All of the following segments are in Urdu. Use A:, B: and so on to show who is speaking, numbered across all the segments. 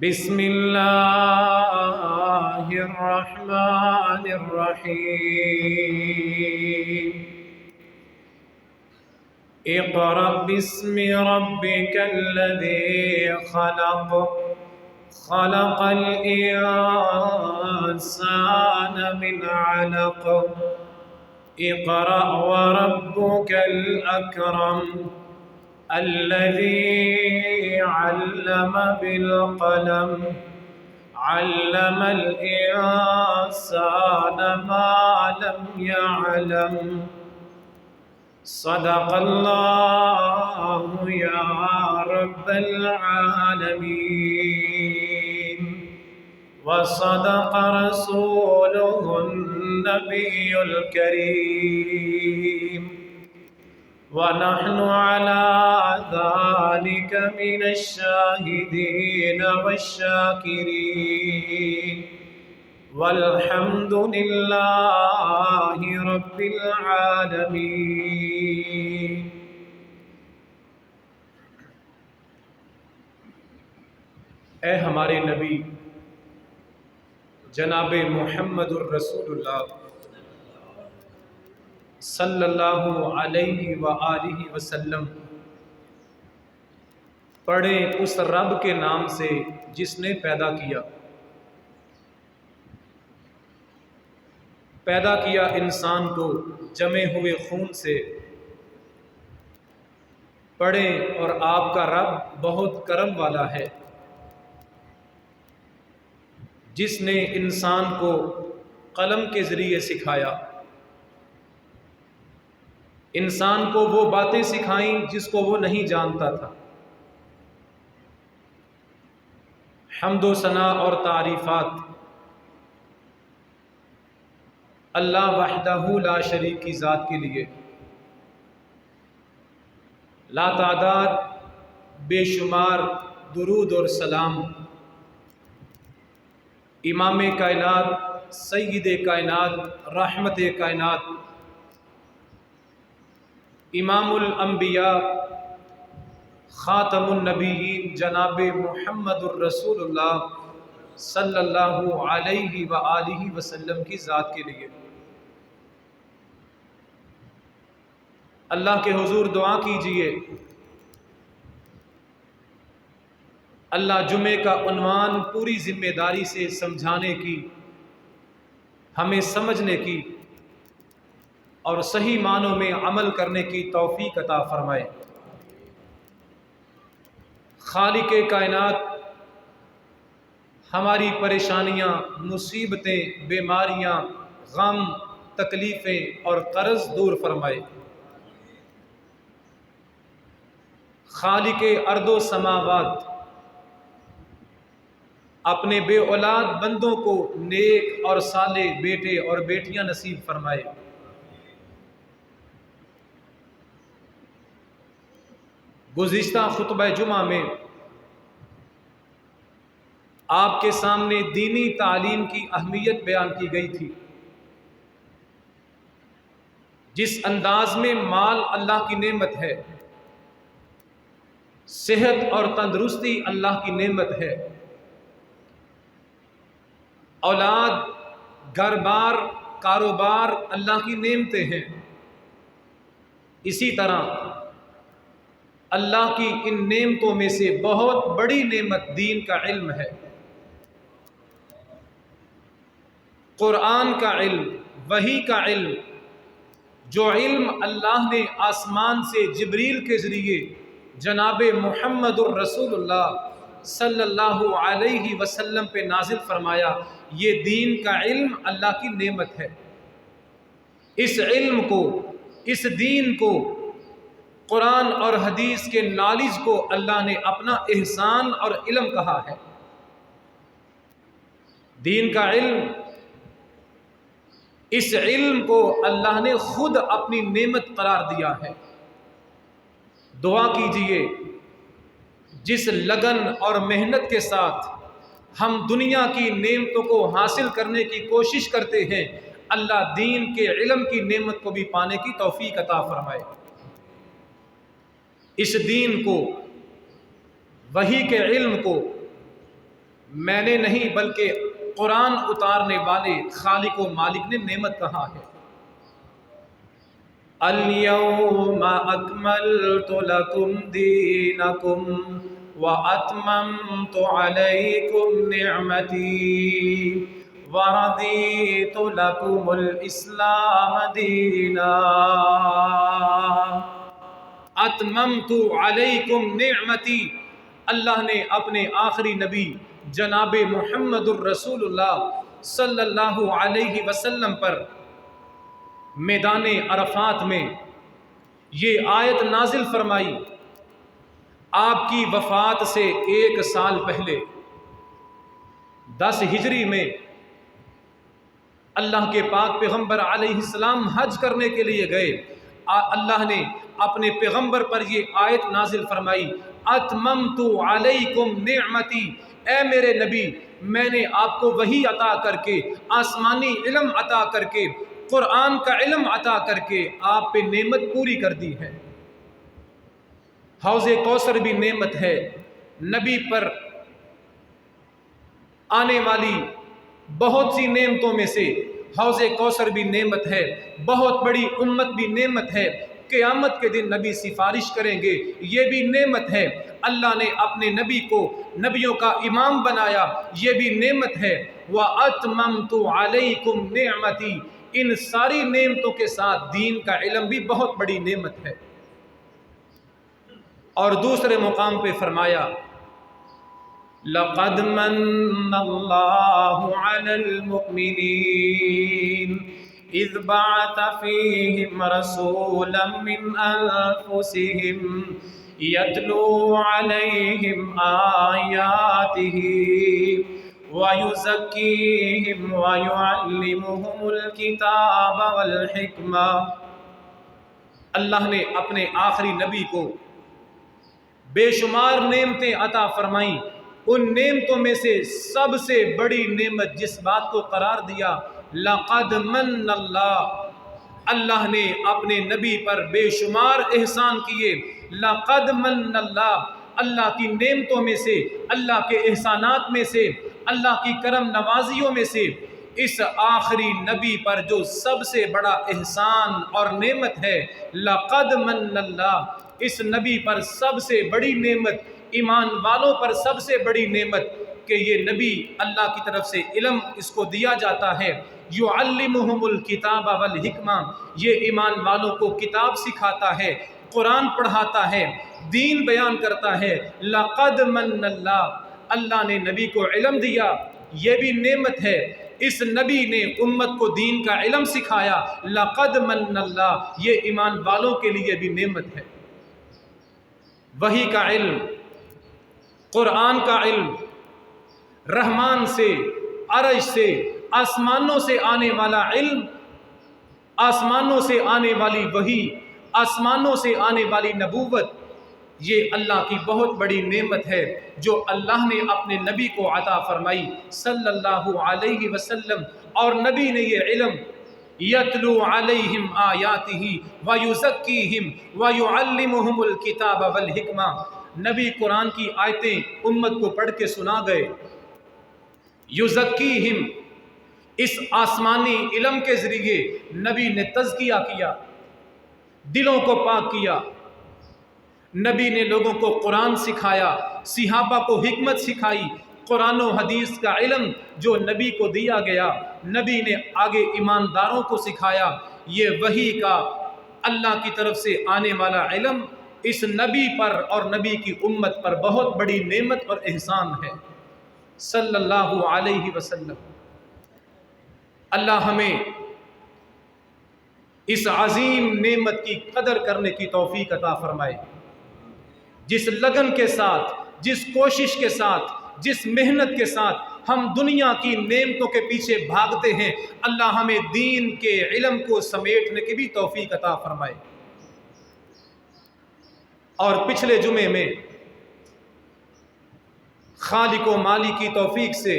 A: بسم اللہ الرحمن الرحیم اقرأ باسم ربک الذی خلق خلق الانسان من علق اقرأ وربک الاکرم الذي علم بالقلم علم الإنسان ما لم يعلم صدق الله يا رب العالمين وصدق رسوله النبي الكريم ونحن على ذلك من الشاهدين والشاكرين والحمد لله رب العالمين۔ اے ہمارے نبی جناب محمد الرسول اللہ صلی اللہ علیہ وآلہ وسلم، پڑھیں اس رب کے نام سے جس نے پیدا کیا انسان کو جمے ہوئے خون سے۔ پڑھیں اور آپ کا رب بہت کرم والا ہے، جس نے انسان کو قلم کے ذریعے سکھایا، انسان کو وہ باتیں سکھائیں جس کو وہ نہیں جانتا تھا۔ حمد و ثنا اور تعریفات اللہ وحدہ لا شریک کی ذات کے لیے، لا تعداد بے شمار درود اور سلام امام کائنات، سید کائنات، رحمت کائنات، امام الانبیاء، خاتم النبیین جناب محمد الرسول اللہ صلی اللہ علیہ وآلہ وسلم کی ذات کے لیے۔ اللہ کے حضور دعا کیجئے، اللہ جمعے کا عنوان پوری ذمہ داری سے سمجھانے کی، ہمیں سمجھنے کی اور صحیح معنوں میں عمل کرنے کی توفیق عطا فرمائے۔ خالق کائنات ہماری پریشانیاں، مصیبتیں، بیماریاں، غم، تکلیفیں اور قرض دور فرمائے۔ خالق ارض و سماوات اپنے بے اولاد بندوں کو نیک اور صالح بیٹے اور بیٹیاں نصیب فرمائے۔ گزشتہ خطبہ جمعہ میں آپ کے سامنے دینی تعلیم کی اہمیت بیان کی گئی تھی۔ جس انداز میں مال اللہ کی نعمت ہے، صحت اور تندرستی اللہ کی نعمت ہے، اولاد، گھر بار، کاروبار اللہ کی نعمتیں ہیں، اسی طرح اللہ کی ان نعمتوں میں سے بہت بڑی نعمت دین کا علم ہے، قرآن کا علم، وحی کا علم، جو علم اللہ نے آسمان سے جبریل کے ذریعے جناب محمد الرسول اللہ صلی اللہ علیہ وسلم پہ نازل فرمایا، یہ دین کا علم اللہ کی نعمت ہے۔ اس علم کو، اس دین کو، قرآن اور حدیث کے نالج کو اللہ نے اپنا احسان اور علم کہا ہے۔ دین کا علم، اس علم کو اللہ نے خود اپنی نعمت قرار دیا ہے۔ دعا کیجئے، جس لگن اور محنت کے ساتھ ہم دنیا کی نعمتوں کو حاصل کرنے کی کوشش کرتے ہیں، اللہ دین کے علم کی نعمت کو بھی پانے کی توفیق عطا فرمائے۔ اس دین کو، وحی کے علم کو میں نے نہیں بلکہ قرآن اتارنے والے خالق و مالک نے نعمت کہا ہے۔ اليوم اکملت لکم دینکم واتممت علیکم نعمتی ورضیت لکم الاسلام دینا۔ اتممت علیکم نعمتی، اللہ نے اپنے آخری نبی جناب محمد الرسول اللہ صلی اللہ علیہ وسلم پر میدان عرفات میں یہ آیت نازل فرمائی۔ آپ کی وفات سے 1 سال پہلے 10 ہجری میں اللہ کے پاک پیغمبر علیہ السلام حج کرنے کے لیے گئے۔ اللہ نے اپنے پیغمبر پر یہ آیت نازل فرمائی، اتممت علیکم نعمتی، اے میرے نبی میں نے آپ کو وحی عطا کر کے، آسمانی علم عطا کر کے، قرآن کا علم عطا کر کے آپ پہ نعمت پوری کر دی ہے۔ حوض کوثر بھی نعمت ہے، نبی پر آنے والی بہت سی نعمتوں میں سے حوض کوثر بھی نعمت ہے، بہت بڑی امت بھی نعمت ہے، قیامت کے دن نبی سفارش کریں گے، یہ بھی نعمت ہے۔ اللہ نے اپنے نبی کو نبیوں کا امام بنایا، یہ بھی نعمت ہے۔ وَأَتْمَمْتُ عَلَيْكُمْ نِعْمَتِي، ان ساری نعمتوں کے ساتھ دین کا علم بھی بہت بڑی نعمت ہے۔ اور دوسرے مقام پہ فرمایا، لَقَدْ مَنَّ اللَّهُ عَلَى الْمُؤْمِنِينَ إِذْ بَعَثَ فِيهِمْ رَسُولًا مِّنْ أَنفُسِهِمْ يَتْلُو عَلَيْهِمْ آيَاتِهِ وَيُزَكِّيهِمْ وَيُعَلِّمُهُمُ الْكِتَابَ وَالْحِكْمَةَ۔ اللہ نے اپنے آخری نبی کو بے شمار نعمتیں عطا فرمائیں، ان نعمتوں میں سے سب سے بڑی نعمت جس بات کو قرار دیا، لَقَدْ مَنَّ اللَّهُ، اللہ نے اپنے نبی پر بے شمار احسان کیے۔ لَقَدْ مَنَّ اللَّهُ، اللہ کی نعمتوں میں سے، اللہ کے احسانات میں سے، اللہ کی کرم نوازیوں میں سے اس آخری نبی پر جو سب سے بڑا احسان اور نعمت ہے، لَقَدْ مَنَّ اللَّهُ، اس نبی پر سب سے بڑی نعمت، ایمان والوں پر سب سے بڑی نعمت کہ یہ نبی اللہ کی طرف سے علم اس کو دیا جاتا ہے، یعلمہم الکتاب والحکمہ، یہ ایمان والوں کو کتاب سکھاتا ہے، قرآن پڑھاتا ہے، دین بیان کرتا ہے۔ لقد من اللہ، اللہ نے نبی کو علم دیا، یہ بھی نعمت ہے۔ اس نبی نے امت کو دین کا علم سکھایا، لقد من اللہ، یہ ایمان والوں کے لیے بھی نعمت ہے۔ وحی کا علم، قرآن کا علم، رحمان سے، عرش سے، آسمانوں سے آنے والا علم، آسمانوں سے آنے والی وحی، آسمانوں سے آنے والی نبوت، یہ اللہ کی بہت بڑی نعمت ہے جو اللہ نے اپنے نبی کو عطا فرمائی صلی اللہ علیہ وسلم۔ اور نبی نے یہ علم، یتلو علیہم آیاتہ ویزکیہم ویعلمہم الکتاب والحکمہ، نبی قرآن کی آیتیں امت کو پڑھ کے سنا گئے۔ یزکیہم، اس آسمانی علم کے ذریعے نبی نے تزکیہ کیا، دلوں کو پاک کیا، نبی نے لوگوں کو قرآن سکھایا، صحابہ کو حکمت سکھائی، قرآن و حدیث کا علم جو نبی کو دیا گیا، نبی نے آگے ایمانداروں کو سکھایا۔ یہ وحی کا اللہ کی طرف سے آنے والا علم اس نبی پر اور نبی کی امت پر بہت بڑی نعمت اور احسان ہے صلی اللہ علیہ وسلم۔ اللہ ہمیں اس عظیم نعمت کی قدر کرنے کی توفیق عطا فرمائے۔ جس لگن کے ساتھ، جس کوشش کے ساتھ، جس محنت کے ساتھ ہم دنیا کی نعمتوں کے پیچھے بھاگتے ہیں، اللہ ہمیں دین کے علم کو سمیٹنے کی بھی توفیق عطا فرمائے۔ اور پچھلے جمعے میں خالق و مالک کی توفیق سے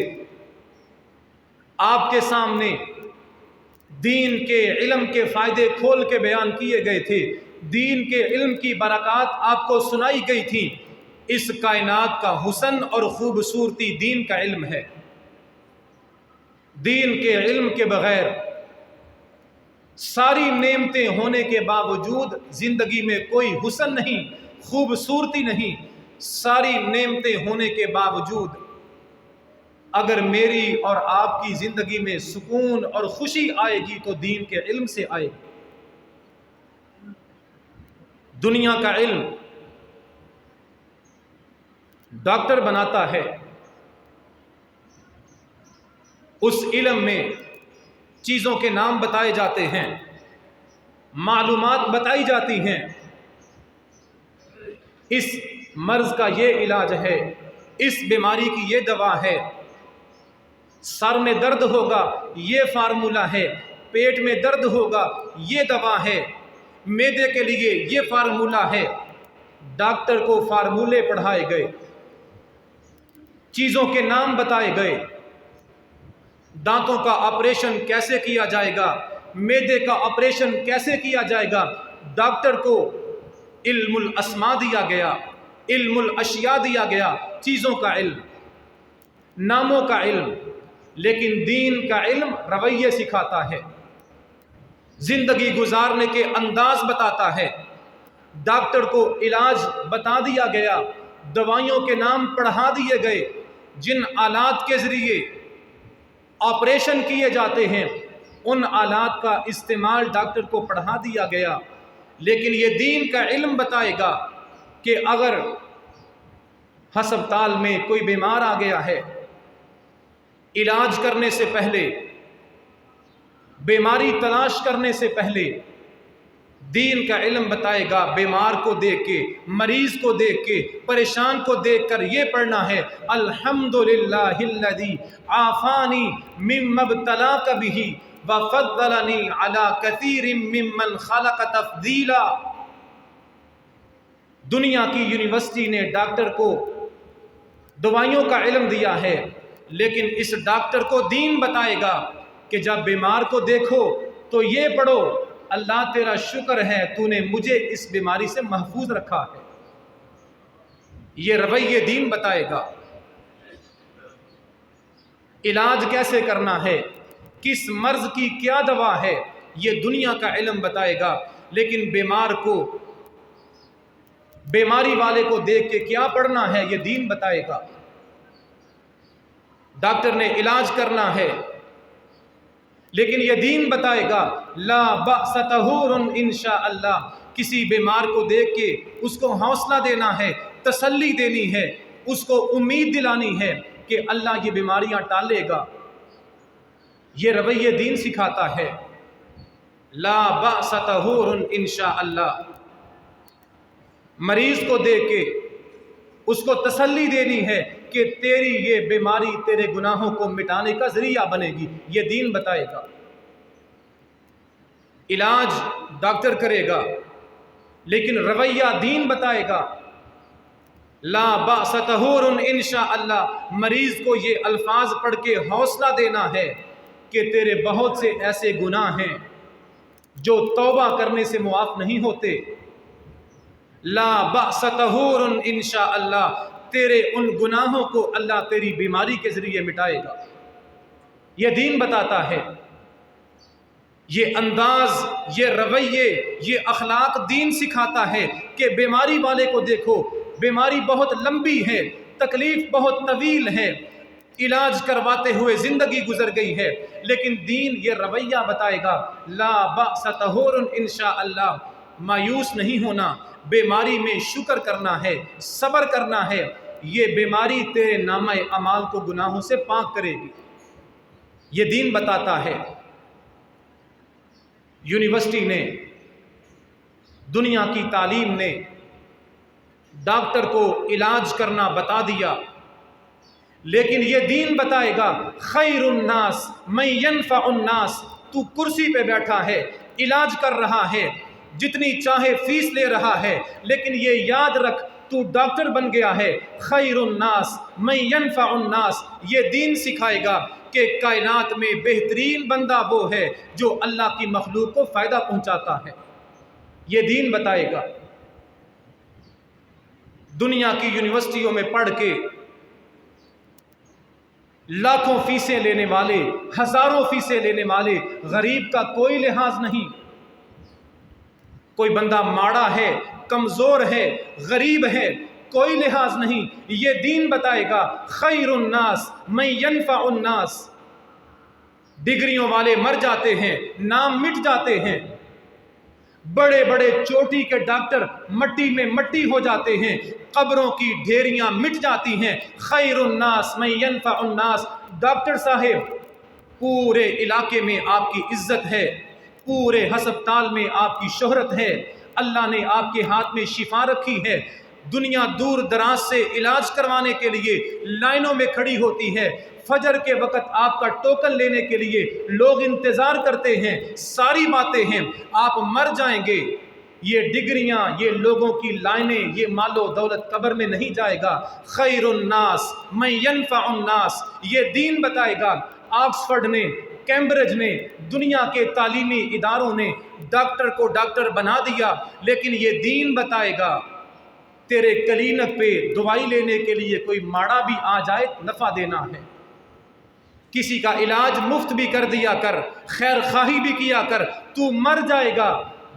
A: آپ کے سامنے دین کے علم کے فائدے کھول کے بیان کیے گئے تھے، دین کے علم کی برکات آپ کو سنائی گئی تھی۔ اس کائنات کا حسن اور خوبصورتی دین کا علم ہے۔ دین کے علم کے بغیر ساری نعمتیں ہونے کے باوجود زندگی میں کوئی حسن نہیں، خوبصورتی نہیں۔ ساری نعمتیں ہونے کے باوجود اگر میری اور آپ کی زندگی میں سکون اور خوشی آئے گی تو دین کے علم سے آئے گی۔ دنیا کا علم ڈاکٹر بناتا ہے، اس علم میں چیزوں کے نام بتائے جاتے ہیں، معلومات بتائی جاتی ہیں، اس مرض کا یہ علاج ہے، اس بیماری کی یہ دوا ہے، سر میں درد ہوگا یہ فارمولہ ہے، پیٹ میں درد ہوگا یہ دوا ہے، معدے کے لیے یہ فارمولہ ہے۔ ڈاکٹر کو فارمولے پڑھائے گئے، چیزوں کے نام بتائے گئے، دانتوں کا آپریشن کیسے کیا جائے گا، معدے کا آپریشن کیسے کیا جائے گا۔ ڈاکٹر کو علم الاسماء دیا گیا، علم الاشیاء دیا گیا، چیزوں کا علم، ناموں کا علم۔ لیکن دین کا علم رویے سکھاتا ہے، زندگی گزارنے کے انداز بتاتا ہے۔ ڈاکٹر کو علاج بتا دیا گیا، دوائیوں کے نام پڑھا دیے گئے، جن آلات کے ذریعے آپریشن کیے جاتے ہیں ان آلات کا استعمال ڈاکٹر کو پڑھا دیا گیا۔ لیکن یہ دین کا علم بتائے گا کہ اگر ہسپتال میں کوئی بیمار آ گیا ہے، علاج کرنے سے پہلے، بیماری تلاش کرنے سے پہلے دین کا علم بتائے گا، بیمار کو دیکھ کے، مریض کو دیکھ کے، پریشان کو دیکھ کر یہ پڑھنا ہے الحمدللہ الذی عافانی مما ابتلاک بہ وفضلنی علی کثیر ممن خلق تفضیلا۔ دنیا کی یونیورسٹی نے ڈاکٹر کو دوائیوں کا علم دیا ہے، لیکن اس ڈاکٹر کو دین بتائے گا کہ جب بیمار کو دیکھو تو یہ پڑھو اللہ تیرا شکر ہے تو نے مجھے اس بیماری سے محفوظ رکھا ہے۔ یہ رویہ دین بتائے گا، علاج کیسے کرنا ہے، کس مرض کی کیا دوا ہے، یہ دنیا کا علم بتائے گا۔ لیکن بیمار کو، بیماری والے کو دیکھ کے کیا پڑھنا ہے یہ دین بتائے گا۔ ڈاکٹر نے علاج کرنا ہے لیکن یہ دین بتائے گا لا بأس طہور انشاءاللہ۔ کسی بیمار کو دیکھ کے اس کو حوصلہ دینا ہے، تسلی دینی ہے، اس کو امید دلانی ہے کہ اللہ یہ بیماریاں ٹالے گا۔ یہ رویہ دین سکھاتا ہے، لا بأس طہور انشاءاللہ۔ مریض کو دیکھ کے اس کو تسلی دینی ہے کہ تیری یہ بیماری تیرے گناہوں کو مٹانے کا ذریعہ بنے گی، یہ دین بتائے گا۔ علاج ڈاکٹر کرے گا لیکن رویہ دین بتائے گا، لا بأس طہور انشاءاللہ۔ مریض کو یہ الفاظ پڑھ کے حوصلہ دینا ہے کہ تیرے بہت سے ایسے گناہ ہیں جو توبہ کرنے سے معاف نہیں ہوتے، لا بأس طہور انشاءاللہ۔ تیرے ان گناہوں کو اللہ تیری بیماری کے ذریعے مٹائے گا، یہ دین بتاتا ہے۔ یہ انداز، یہ رویے، یہ اخلاق دین سکھاتا ہے کہ بیماری والے کو دیکھو، بیماری بہت لمبی ہے، تکلیف بہت طویل ہے، علاج کرواتے ہوئے زندگی گزر گئی ہے، لیکن دین یہ رویہ بتائے گا، لا بأس طہور انشاءاللہ۔ مایوس نہیں ہونا، بیماری میں شکر کرنا ہے، صبر کرنا ہے، یہ بیماری تیرے نامہ اعمال کو گناہوں سے پاک کرے گی، یہ دین بتاتا ہے۔ یونیورسٹی نے، دنیا کی تعلیم نے ڈاکٹر کو علاج کرنا بتا دیا، لیکن یہ دین بتائے گا خیر الناس من ینفع الناس۔ تو کرسی پہ بیٹھا ہے، علاج کر رہا ہے، جتنی چاہے فیس لے رہا ہے، لیکن یہ یاد رکھ تو ڈاکٹر بن گیا ہے، خیر الناس من ینفع الناس۔ یہ دین سکھائے گا کہ کائنات میں بہترین بندہ وہ ہے جو اللہ کی مخلوق کو فائدہ پہنچاتا ہے، یہ دین بتائے گا۔ دنیا کی یونیورسٹیوں میں پڑھ کے لاکھوں فیسیں لینے والے، ہزاروں فیسیں لینے والے، غریب کا کوئی لحاظ نہیں۔ کوئی بندہ ماڑا ہے، کمزور ہے، غریب ہے، کوئی لحاظ نہیں۔ یہ دین بتائے گا خیر الناس من ینفع الناس۔ ڈگریوں والے مر جاتے ہیں، نام مٹ جاتے ہیں، بڑے بڑے چوٹی کے ڈاکٹر مٹی میں مٹی ہو جاتے ہیں، قبروں کی ڈھیریاں مٹ جاتی ہیں۔ خیر الناس من ینفع الناس۔ ڈاکٹر صاحب، پورے علاقے میں آپ کی عزت ہے، پورے ہسپتال میں آپ کی شہرت ہے، اللہ نے آپ کے ہاتھ میں شفا رکھی ہے۔ دنیا دور دراز سے علاج کروانے کے لیے لائنوں میں کھڑی ہوتی ہے، فجر کے وقت آپ کا ٹوکن لینے کے لیے لوگ انتظار کرتے ہیں، ساری باتیں ہیں۔ آپ مر جائیں گے، یہ ڈگریاں، یہ لوگوں کی لائنیں، یہ مال و دولت قبر میں نہیں جائے گا۔ خیر الناس من ینفع الناس، یہ دین بتائے گا۔ آکسفورڈ نے، کیمبرج نے، دنیا کے تعلیمی اداروں نے ڈاکٹر کو ڈاکٹر بنا دیا، لیکن یہ دین بتائے گا تیرے کلینک پہ دوائی لینے کے لیے کوئی ماڑا بھی آ جائے نفع دینا ہے۔ کسی کا علاج مفت بھی کر دیا کر، خیر خواہی بھی کیا کر۔ تو مر جائے گا،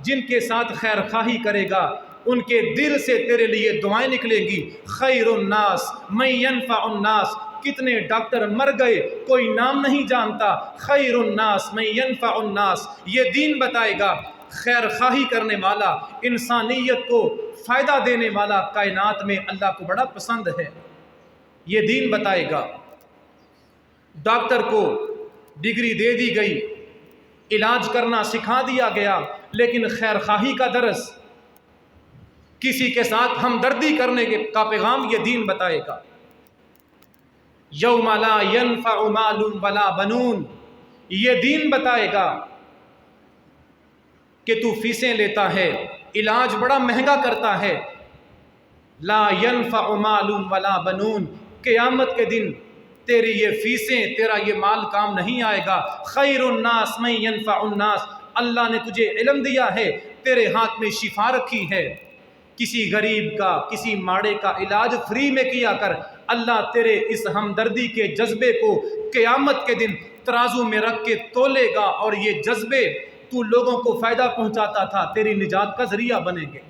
A: جن کے ساتھ خیر خواہی کرے گا ان کے دل سے تیرے لیے دعائیں نکلیں گی۔ خیر الناس من ینفع الناس۔ کتنے ڈاکٹر مر گئے، کوئی نام نہیں جانتا۔ خیر الناس من ینفع الناس، یہ دین بتائے گا خیر خواہی کرنے والا، انسانیت کو فائدہ دینے والا کائنات میں اللہ کو بڑا پسند ہے، یہ دین بتائے گا۔ ڈاکٹر کو ڈگری دے دی گئی، علاج کرنا سکھا دیا گیا، لیکن خیر خواہی کا درس، کسی کے ساتھ ہمدردی کرنے کا پیغام یہ دین بتائے گا۔ یوم لا ینفع مال ولا بنون، یہ دین بتائے گا کہ تو فیسیں لیتا ہے، علاج بڑا مہنگا کرتا ہے، لا ینفع مال ولا بنون، قیامت کے دن تیری یہ فیسیں، تیرا یہ مال کام نہیں آئے گا۔ خیر الناس من ینفع الناس، اللہ نے تجھے علم دیا ہے، تیرے ہاتھ میں شفا رکھی ہے، کسی غریب کا، کسی ماڑے کا علاج فری میں کیا کر۔ اللہ تیرے اس ہمدردی کے جذبے کو قیامت کے دن ترازو میں رکھ کے تولے گا، اور یہ جذبے تو لوگوں کو فائدہ پہنچاتا تھا تیری نجات کا ذریعہ بنیں گے،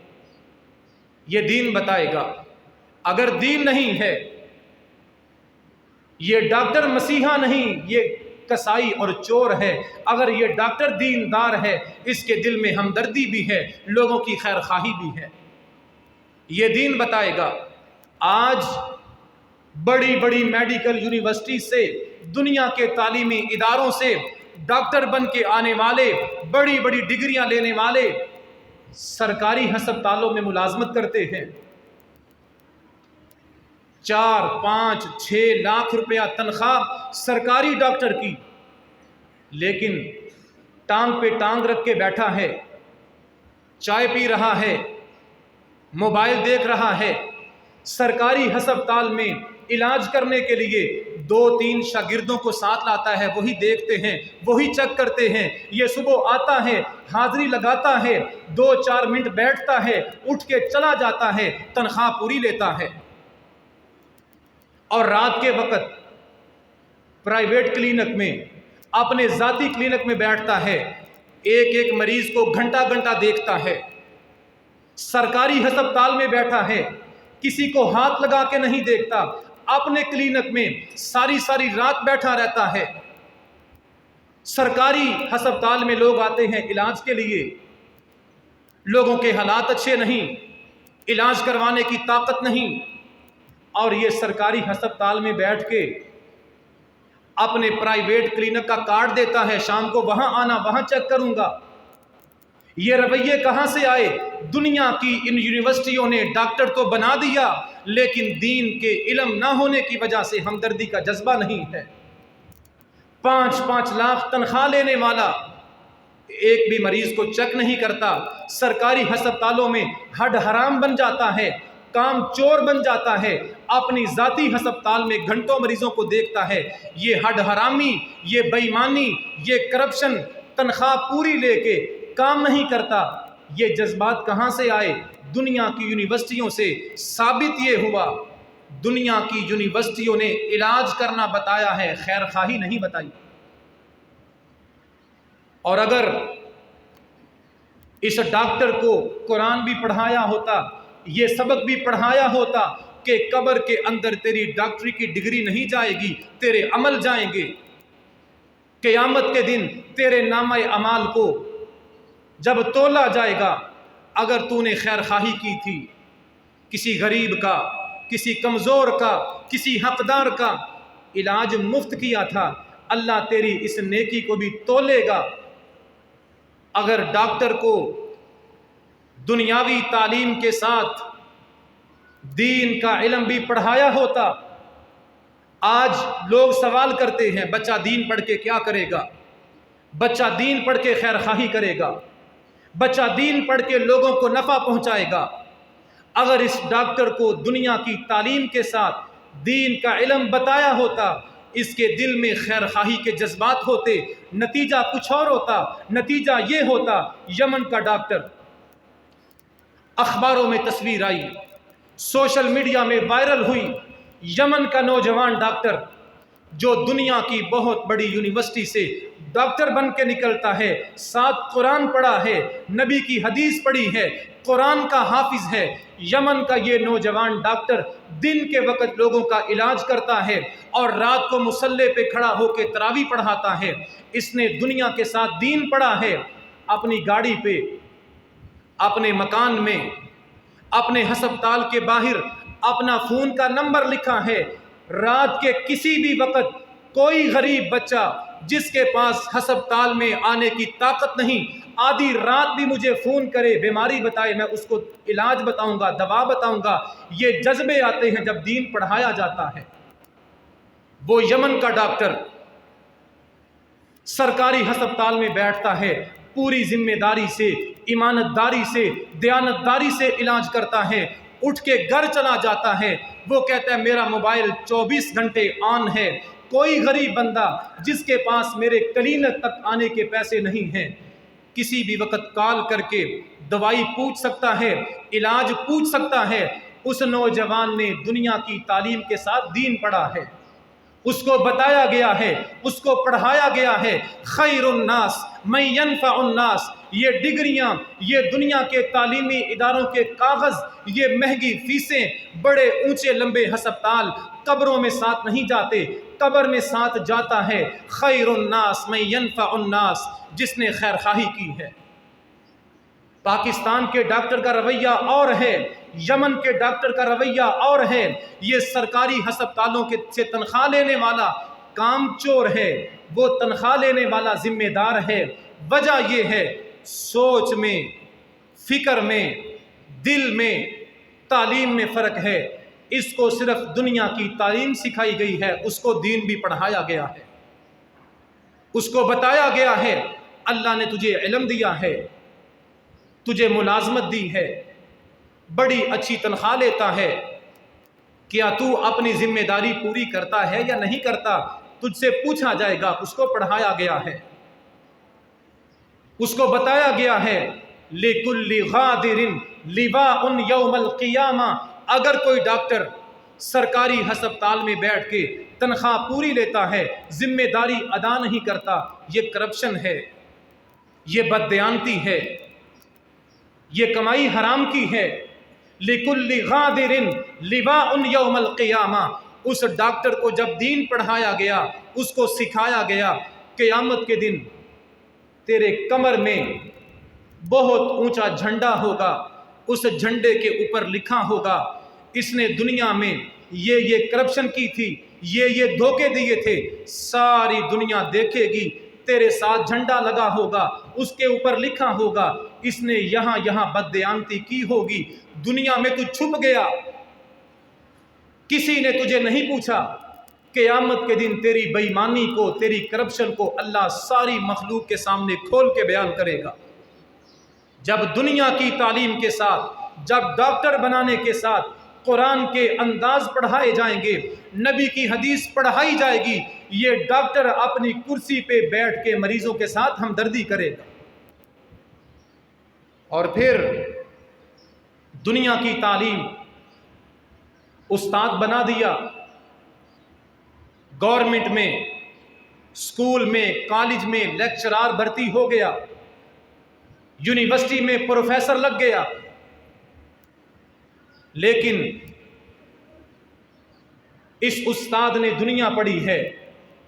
A: یہ دین بتائے گا۔ اگر دین نہیں ہے، یہ ڈاکٹر مسیحا نہیں، یہ کسائی اور چور ہے۔ اگر یہ ڈاکٹر دیندار ہے، اس کے دل میں ہمدردی بھی ہے، لوگوں کی خیر خواہی بھی ہے، یہ دین بتائے گا۔ آج بڑی بڑی میڈیکل یونیورسٹی سے، دنیا کے تعلیمی اداروں سے ڈاکٹر بن کے آنے والے، بڑی بڑی ڈگریاں لینے والے سرکاری ہسپتالوں میں ملازمت کرتے ہیں، 4، 5، 6 لاکھ روپیہ تنخواہ سرکاری ڈاکٹر کی، لیکن ٹانگ پہ ٹانگ رکھ کے بیٹھا ہے، چائے پی رہا ہے، موبائل دیکھ رہا ہے۔ سرکاری ہسپتال میں علاج کرنے کے لیے 2-3 شاگردوں کو ساتھ لاتا ہے، وہی دیکھتے ہیں، وہی چیک کرتے ہیں۔ یہ صبح آتا ہے، حاضری لگاتا ہے، 2-4 منٹ بیٹھتا ہے، اٹھ کے چلا جاتا ہے، تنخواہ پوری لیتا ہے۔ اور رات کے وقت پرائیویٹ کلینک میں، اپنے ذاتی کلینک میں بیٹھتا ہے، ایک ایک مریض کو گھنٹہ گھنٹہ دیکھتا ہے۔ سرکاری ہسپتال میں بیٹھا ہے، کسی کو ہاتھ لگا کے نہیں دیکھتا، اپنے کلینک میں ساری ساری رات بیٹھا رہتا ہے۔ سرکاری ہسپتال میں لوگ آتے ہیں علاج کے لیے، لوگوں کے حالات اچھے نہیں، علاج کروانے کی طاقت نہیں، اور یہ سرکاری ہسپتال میں بیٹھ کے اپنے پرائیویٹ کلینک کا کارڈ دیتا ہے، شام کو وہاں آنا، وہاں چیک کروں گا۔ یہ رویے کہاں سے آئے؟ دنیا کی ان یونیورسٹیوں نے ڈاکٹر تو بنا دیا، لیکن دین کے علم نہ ہونے کی وجہ سے ہمدردی کا جذبہ نہیں ہے۔ 5-5 لاکھ تنخواہ لینے والا ایک بھی مریض کو چیک نہیں کرتا، سرکاری ہسپتالوں میں ہڈ حرام بن جاتا ہے، کام چور بن جاتا ہے، اپنی ذاتی ہسپتال میں گھنٹوں مریضوں کو دیکھتا ہے۔ یہ ہڈ حرامی، یہ بے ایمانی، یہ کرپشن، تنخواہ پوری لے کے کام نہیں کرتا، یہ جذبات کہاں سے آئے؟ دنیا کی یونیورسٹیوں سے ثابت یہ ہوا، دنیا کی یونیورسٹیوں نے علاج کرنا بتایا ہے، خیر خواہی نہیں بتائی۔ اور اگر اس ڈاکٹر کو قرآن بھی پڑھایا ہوتا، یہ سبق بھی پڑھایا ہوتا کہ قبر کے اندر تیری ڈاکٹری کی ڈگری نہیں جائے گی، تیرے عمل جائیں گے، قیامت کے دن تیرے نامہ اعمال کو جب تولا جائے گا، اگر تو نے خیر خواہی کی تھی، کسی غریب کا، کسی کمزور کا، کسی حقدار کا علاج مفت کیا تھا، اللہ تیری اس نیکی کو بھی تولے گا۔ اگر ڈاکٹر کو دنیاوی تعلیم کے ساتھ دین کا علم بھی پڑھایا ہوتا، آج لوگ سوال کرتے ہیں بچہ دین پڑھ کے کیا کرے گا؟ بچہ دین پڑھ کے خیر خواہی کرے گا، بچہ دین پڑھ کے لوگوں کو نفع پہنچائے گا۔ اگر اس ڈاکٹر کو دنیا کی تعلیم کے ساتھ دین کا علم بتایا ہوتا، اس کے دل میں خیر خواہی کے جذبات ہوتے، نتیجہ کچھ اور ہوتا۔ نتیجہ یہ ہوتا، یمن کا ڈاکٹر، اخباروں میں تصویر آئی، سوشل میڈیا میں وائرل ہوئی، یمن کا نوجوان ڈاکٹر جو دنیا کی بہت بڑی یونیورسٹی سے ڈاکٹر بن کے نکلتا ہے، ساتھ قرآن پڑھا ہے، نبی کی حدیث پڑھی ہے، قرآن کا حافظ ہے۔ یمن کا یہ نوجوان ڈاکٹر دن کے وقت لوگوں کا علاج کرتا ہے اور رات کو مصلی پہ کھڑا ہو کے تراویح پڑھاتا ہے۔ اس نے دنیا کے ساتھ دین پڑھا ہے، اپنی گاڑی پہ، اپنے مکان میں، اپنے ہسپتال کے باہر اپنا فون کا نمبر لکھا ہے۔ رات کے کسی بھی وقت کوئی غریب بچہ جس کے پاس ہسپتال میں آنے کی طاقت نہیں، آدھی رات بھی مجھے فون کرے، بیماری بتائے، میں اس کو علاج بتاؤں گا، دوا بتاؤں گا۔ یہ جذبے آتے ہیں جب دین پڑھایا جاتا ہے۔ وہ یمن کا ڈاکٹر سرکاری ہسپتال میں بیٹھتا ہے، پوری ذمہ داری سے، ایمانت داری سے، دیانت داری سے علاج کرتا ہے، اٹھ کے گھر چلا جاتا ہے۔ وہ کہتا ہے میرا موبائل 24 گھنٹے آن ہے، کوئی غریب بندہ جس کے پاس میرے کلینک تک آنے کے پیسے نہیں ہیں، کسی بھی وقت کال کر کے دوائی پوچھ سکتا ہے، علاج پوچھ سکتا ہے۔ اس نوجوان نے دنیا کی تعلیم کے ساتھ دین پڑھا ہے، اس کو بتایا گیا ہے، اس کو پڑھایا گیا ہے۔ خیر الناس من ینفع الناس، یہ ڈگریاں، یہ دنیا کے تعلیمی اداروں کے کاغذ، یہ مہنگی فیسیں، بڑے اونچے لمبے ہسپتال قبروں میں ساتھ نہیں جاتے، قبر میں ساتھ جاتا ہے خیر الناس من ینفع الناس، جس نے خیر خواہی کی ہے۔ پاکستان کے ڈاکٹر کا رویہ اور ہے، یمن کے ڈاکٹر کا رویہ اور ہے۔ یہ سرکاری ہسپتالوں سے تنخواہ لینے والا کام چور ہے، وہ تنخواہ لینے والا ذمہ دار ہے۔ وجہ یہ ہے، سوچ میں، فکر میں، دل میں، تعلیم میں فرق ہے۔ اس کو صرف دنیا کی تعلیم سکھائی گئی ہے، اس کو دین بھی پڑھایا گیا ہے، اس کو بتایا گیا ہے اللہ نے تجھے علم دیا ہے، تجھے ملازمت دی ہے، بڑی اچھی تنخواہ لیتا ہے، کیا تو اپنی ذمہ داری پوری کرتا ہے یا نہیں کرتا، تجھ سے پوچھا جائے گا۔ اس کو پڑھایا گیا ہے، اس کو بتایا گیا ہے لِكُلِّ غَادِرٍ لِوَاءٌ يَوْمَ الْقِيَامَةِ۔ اگر کوئی ڈاکٹر سرکاری ہسپتال میں بیٹھ کے تنخواہ پوری لیتا ہے، ذمہ داری ادا نہیں کرتا، یہ کرپشن ہے، یہ بددیانتی ہے، یہ کمائی حرام کی ہے۔ لِكُلِّ غَادِرٍ لِوَاءٌ يَوْمَ الْقِيَامَةِ۔ اس ڈاکٹر کو جب دین پڑھایا گیا، اس کو سکھایا گیا، قیامت کے دن تیرے کمر میں بہت اونچا جھنڈا ہوگا، اس جھنڈے کے اوپر لکھا ہوگا اس نے دنیا میں یہ کرپشن کی تھی، یہ دھوکے دیے تھے، ساری دنیا دیکھے گی، تیرے ساتھ جھنڈا لگا ہوگا، اس کے اوپر لکھا ہوگا اس نے یہاں بددیانتی کی ہوگی۔ دنیا میں تو چھپ گیا، کسی نے تجھے نہیں پوچھا۔ قیامت کے دن تیری بے ایمانی کو، تیری کرپشن کو اللہ ساری مخلوق کے سامنے کھول کے بیان کرے گا۔ جب دنیا کی تعلیم کے ساتھ، جب ڈاکٹر بنانے کے ساتھ قرآن کے انداز پڑھائے جائیں گے، نبی کی حدیث پڑھائی جائے گی، یہ ڈاکٹر اپنی کرسی پہ بیٹھ کے مریضوں کے ساتھ ہمدردی کرے گا۔ اور پھر دنیا کی تعلیم، استاد بنا دیا، گورنمنٹ میں، اسکول میں، کالج میں لیکچرار بھرتی ہو گیا، یونیورسٹی میں پروفیسر لگ گیا، لیکن اس استاد نے دنیا پڑھی ہے،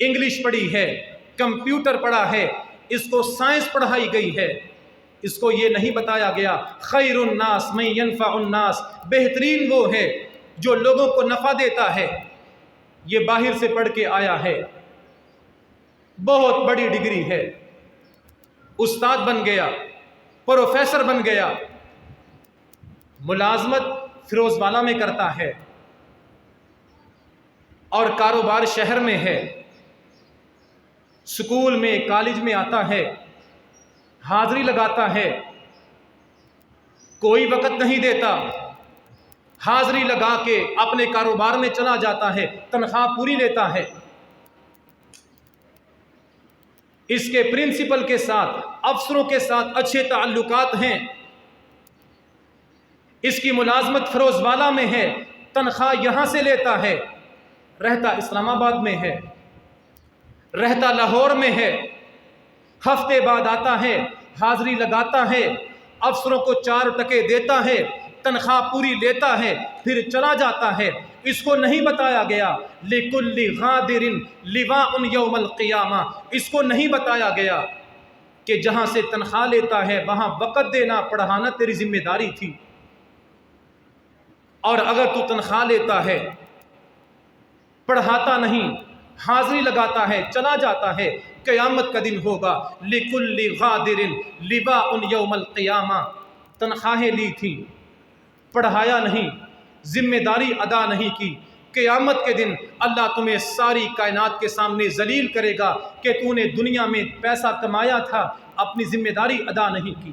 A: انگلش پڑھی ہے، کمپیوٹر پڑھا ہے، اس کو سائنس پڑھائی گئی ہے، اس کو یہ نہیں بتایا گیا خیر الناس من ینفع الناس، بہترین وہ ہے جو لوگوں کو نفع دیتا ہے۔ یہ باہر سے پڑھ کے آیا ہے، بہت بڑی ڈگری ہے، استاد بن گیا، پروفیسر بن گیا، ملازمت فیروز والا میں کرتا ہے اور کاروبار شہر میں ہے، سکول میں، کالج میں آتا ہے، حاضری لگاتا ہے، کوئی وقت نہیں دیتا، حاضری لگا کے اپنے کاروبار میں چلا جاتا ہے، تنخواہ پوری لیتا ہے، اس کے پرنسپل کے ساتھ، افسروں کے ساتھ اچھے تعلقات ہیں، اس کی ملازمت فیروز والا میں ہے، تنخواہ یہاں سے لیتا ہے، رہتا اسلام آباد میں ہے، رہتا لاہور میں ہے، ہفتے بعد آتا ہے، حاضری لگاتا ہے، افسروں کو 4 ٹکے دیتا ہے، تنخواہ پوری لیتا ہے، پھر چلا جاتا ہے۔ اس کو نہیں بتایا گیا لِكُلِّ غَادِرٍ لِوَاءٌ يَوْمَ الْقِيَامَةِ، اس کو نہیں بتایا گیا کہ جہاں سے تنخواہ لیتا ہے وہاں وقت دینا، پڑھانا تیری ذمہ داری تھی، اور اگر تو تنخواہ لیتا ہے، پڑھاتا نہیں، حاضری لگاتا ہے، چلا جاتا ہے، قیامت کا دن ہوگا لِكُلِّ غَادِرٍ لِوَاءٌ يَوْمَ الْقِيَامَةِ، تنخواہیں لی تھی، پڑھایا نہیں، ذمہ داری ادا نہیں کی، قیامت کے دن اللہ تمہیں ساری کائنات کے سامنے ذلیل کرے گا کہ تو نے دنیا میں پیسہ کمایا تھا، اپنی ذمہ داری ادا نہیں کی۔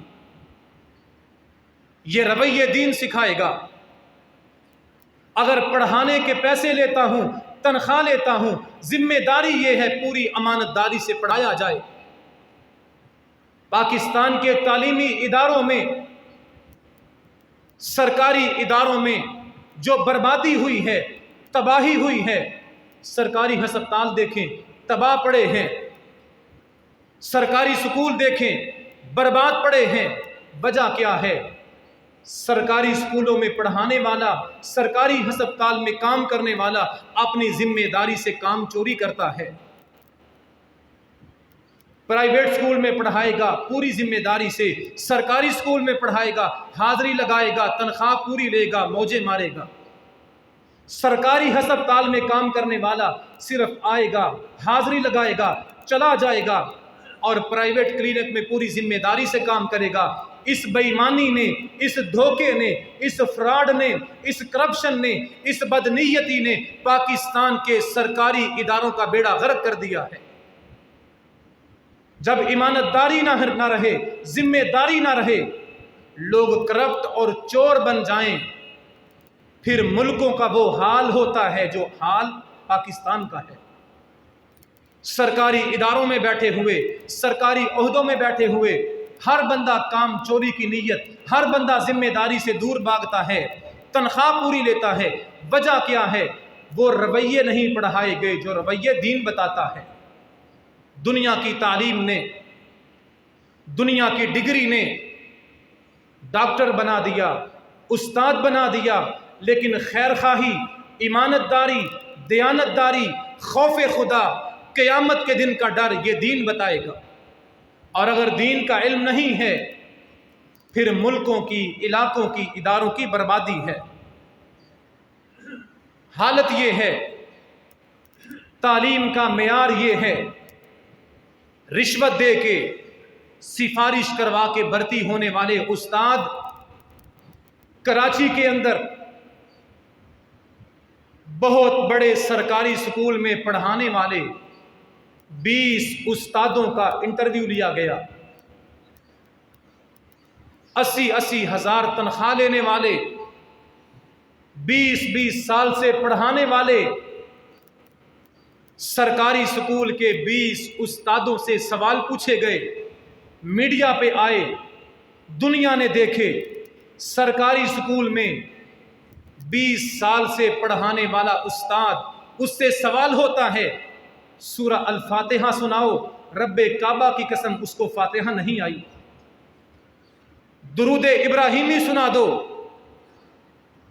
A: یہ رویہ دین سکھائے گا۔ اگر پڑھانے کے پیسے لیتا ہوں، تنخواہ لیتا ہوں، ذمہ داری یہ ہے پوری امانت داری سے پڑھایا جائے۔ پاکستان کے تعلیمی اداروں میں، سرکاری اداروں میں جو بربادی ہوئی ہے، تباہی ہوئی ہے، سرکاری ہسپتال دیکھیں تباہ پڑے ہیں، سرکاری سکول دیکھیں برباد پڑے ہیں، وجہ کیا ہے؟ سرکاری سکولوں میں پڑھانے والا، سرکاری ہسپتال میں کام کرنے والا اپنی ذمہ داری سے کام چوری کرتا ہے، پرائیویٹ سکول میں پڑھائے گا پوری ذمہ داری سے، سرکاری سکول میں پڑھائے گا، حاضری لگائے گا، تنخواہ پوری لے گا، موجے مارے گا۔ سرکاری ہسپتال میں کام کرنے والا صرف آئے گا، حاضری لگائے گا، چلا جائے گا، اور پرائیویٹ کلینک میں پوری ذمہ داری سے کام کرے گا۔ اس بے ایمانی نے، اس دھوکے نے، اس فراڈ نے، اس کرپشن نے، اس بدنیتی نے پاکستان کے سرکاری اداروں کا بیڑا غرق کر دیا ہے۔ جب امانت داری نہ رہے، ذمہ داری نہ رہے، لوگ کرپٹ اور چور بن جائیں، پھر ملکوں کا وہ حال ہوتا ہے جو حال پاکستان کا ہے۔ سرکاری اداروں میں بیٹھے ہوئے، سرکاری عہدوں میں بیٹھے ہوئے، ہر بندہ کام چوری کی نیت، ہر بندہ ذمہ داری سے دور بھاگتا ہے، تنخواہ پوری لیتا ہے۔ وجہ کیا ہے؟ وہ رویے نہیں پڑھائے گئے جو رویے دین بتاتا ہے۔ دنیا کی تعلیم نے، دنیا کی ڈگری نے ڈاکٹر بنا دیا، استاد بنا دیا، لیکن خیر خواہی، ایمانت داری، دیانت داری، خوف خدا، قیامت کے دن کا ڈر یہ دین بتائے گا۔ اور اگر دین کا علم نہیں ہے، پھر ملکوں کی، علاقوں کی، اداروں کی بربادی ہے۔ حالت یہ ہے، تعلیم کا معیار یہ ہے، رشوت دے کے، سفارش کروا کے بھرتی ہونے والے استاد کراچی کے اندر بہت بڑے سرکاری سکول میں پڑھانے والے 20 استادوں کا انٹرویو لیا گیا، 80 ہزار تنخواہ لینے والے، 20 سال سے پڑھانے والے سرکاری سکول کے 20 استادوں سے سوال پوچھے گئے، میڈیا پہ آئے، دنیا نے دیکھے سرکاری اسکول میں 20 سال سے پڑھانے والا استاد، اس سے سوال ہوتا ہے سورہ الفاتحہ سناؤ، رب کعبہ کی قسم اس کو فاتحہ نہیں آئی۔ درود ابراہیمی سنا دو،